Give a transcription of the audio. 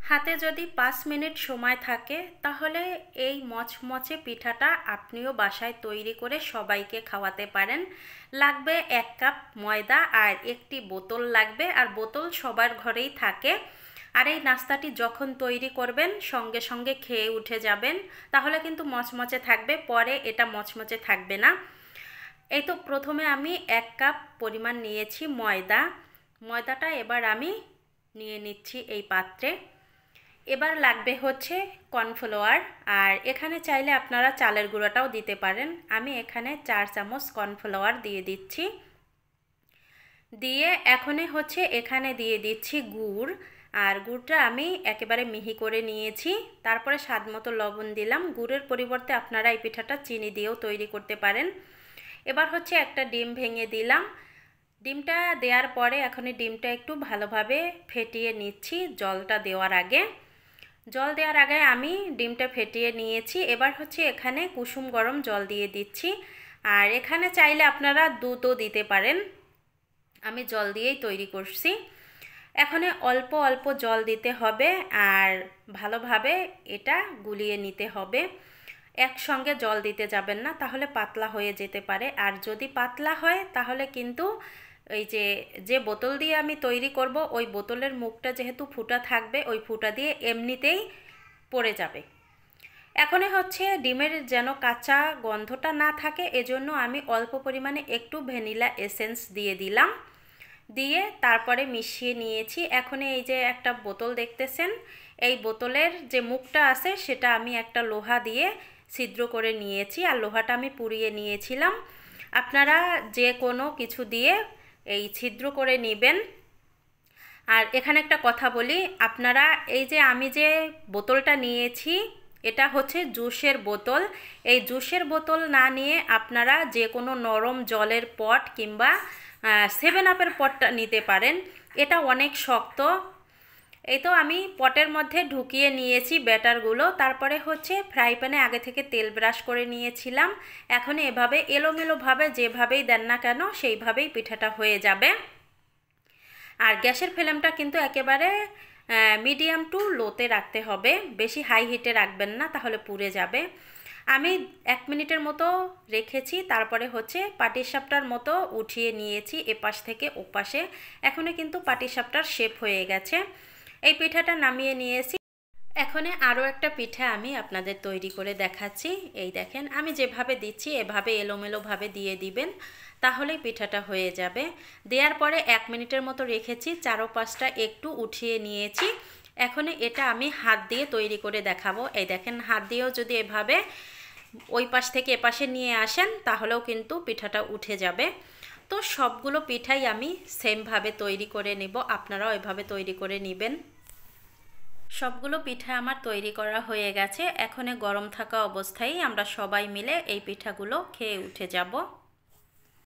হাতে যদি 5 মিনিট সময় থাকে তাহলে এই মচমচে পিঠাটা আপনিও বাসায় তৈরি করে সবাইকে খাওয়াতে পারেন। লাগবে 1 কাপ ময়দা আর একটি বোতল লাগবে, আর বোতল সবার ঘরেই থাকে। আর এই নাস্তাটি যখন তৈরি করবেন সঙ্গে সঙ্গে খেয়ে উঠে যাবেন, তাহলে কিন্তু মচমচে থাকবে, পরে এটা মচমচে থাকবে না। এই তো প্রথমে আমি 1 কাপ পরিমাণ নিয়েছি ময়দাটা এবার আমি নিয়ে নিচ্ছি এই পাত্রে। এবার লাগবে হচ্ছে কর্নফ্লাওয়ার, আর এখানে চাইলে আপনারা চালের গুঁড়োটাও দিতে পারেন। আমি এখানে 4 চামচ কর্নফ্লাওয়ার দিয়ে দিচ্ছি। দিয়ে এখনই হচ্ছে এখানে দিয়ে দিচ্ছি গুড়, আর গুড়টা আমি একেবারে মিহি করে নিয়েছি। তারপরে স্বাদ মতো লবণ দিলাম। গুড়ের পরিবর্তে আপনারা এই পিঠাটা চিনি দিয়েও তৈরি করতে পারেন। এবার হচ্ছে একটা ডিম ভেঙে দিলাম। ডিমটা দেওয়ার পরে এখন ডিমটা একটু ভালোভাবে ফেটিয়ে নিচ্ছি জলটা দেওয়ার আগে। জল দেওয়ার আগে আমি ডিমটা ফেটিয়ে নিয়েছি। এবার হচ্ছে এখানে কুসুম গরম জল দিয়ে দিচ্ছি, আর এখানে চাইলে আপনারা দুধও দিতে পারেন। আমি জল দিয়েই তৈরি করছি। এখন অল্প অল্প জল দিতে হবে আর ভালোভাবে এটা গুলিয়ে নিতে হবে। একসঙ্গে জল দিতে যাবেন না, তাহলে পাতলা হয়ে যেতে পারে। আর যদি পাতলা হয় তাহলে কিন্তু এই যে বোতল দিয়ে আমি তৈরি করব, ওই বোতলের মুখটা যেহেতু ফুটা থাকবে, ওই ফুটা দিয়ে এমনিতেই পড়ে যাবে। এখন হচ্ছে ডিমের যেন কাঁচা গন্ধটা না থাকে, এজন্য আমি অল্প পরিমাণে একটু ভ্যানিলা এসেন্স দিয়ে দিলাম। দিয়ে তারপরে মিশিয়ে নিয়েছি। এখন এই যে একটা বোতল দেখতেছেন, এই বোতলের যে মুখটা আছে সেটা আমি একটা লোহা দিয়ে ছিদ্র করে নিয়েছি, আর লোহাটা আমি পুড়িয়ে নিয়েছিলাম। আপনারা যে কোনো কিছু দিয়ে এই ছিদ্র করে নেবেন। আর এখানে একটা কথা বলি, আপনারা এই যে আমি যে বোতলটা নিয়েছি এটা হচ্ছে জুসের বোতল। এই জুসের বোতল না নিয়ে আপনারা যে কোনো নরম জলের পট কিংবা 7 আপের পটটা নিতে পারেন। এটা অনেক শক্ত। এই তো আমি পটের মধ্যে ঢুকিয়ে নিয়েছি ব্যাটারগুলো। তারপরে হচ্ছে ফ্রাই প্যানে আগে থেকে তেল ব্রাশ করে নিয়েছিলাম। এখন এভাবে এলোমেলোভাবে যেভাবেই দেন না কেন সেইভাবেই পিঠাটা হয়ে যাবে। আর গ্যাসের ফ্লেমটা কিন্তু একেবারে মিডিয়াম টু লোতে রাখতে হবে, বেশি হাই হিটে রাখবেন না, তাহলে পুড়ে যাবে। আমি 1 মিনিটের মতো রেখেছি, তারপরে হচ্ছে পাটিসাপটার মতো উঠিয়ে নিয়েছি এপাশ থেকে ওপাশে। এখনও কিন্তু পাটিসাপটার শেপ হয়ে গেছে। এই পিঠাটা নামিয়ে নিয়েছি। এখন আরও একটা পিঠা আমি আপনাদের তৈরি করে দেখাচ্ছি। এই দেখেন, আমি যেভাবে দিচ্ছি এভাবে এলোমেলোভাবে দিয়ে দিবেন, তাহলেই পিঠাটা হয়ে যাবে। দেওয়ার পরে 1 মিনিটের মতো রেখেছি, চারোপাশটা একটু উঠিয়ে নিয়েছি। এখন এটা আমি হাত দিয়ে তৈরি করে দেখাবো। এই দেখেন, হাত দিয়েও যদি এভাবে ওই পাশ থেকে এপাশে নিয়ে আসেন তাহলেও কিন্তু পিঠাটা উঠে যাবে। তো সবগুলো পিঠাই আমি সেমভাবে তৈরি করে নেব, আপনারাও এভাবে তৈরি করে নেবেন। সবগুলো পিঠা আমার তৈরি করা হয়ে গেছে। এখন গরম থাকা অবস্থায় আমরা সবাই মিলে এই পিঠাগুলো খেয়ে উঠে যাব।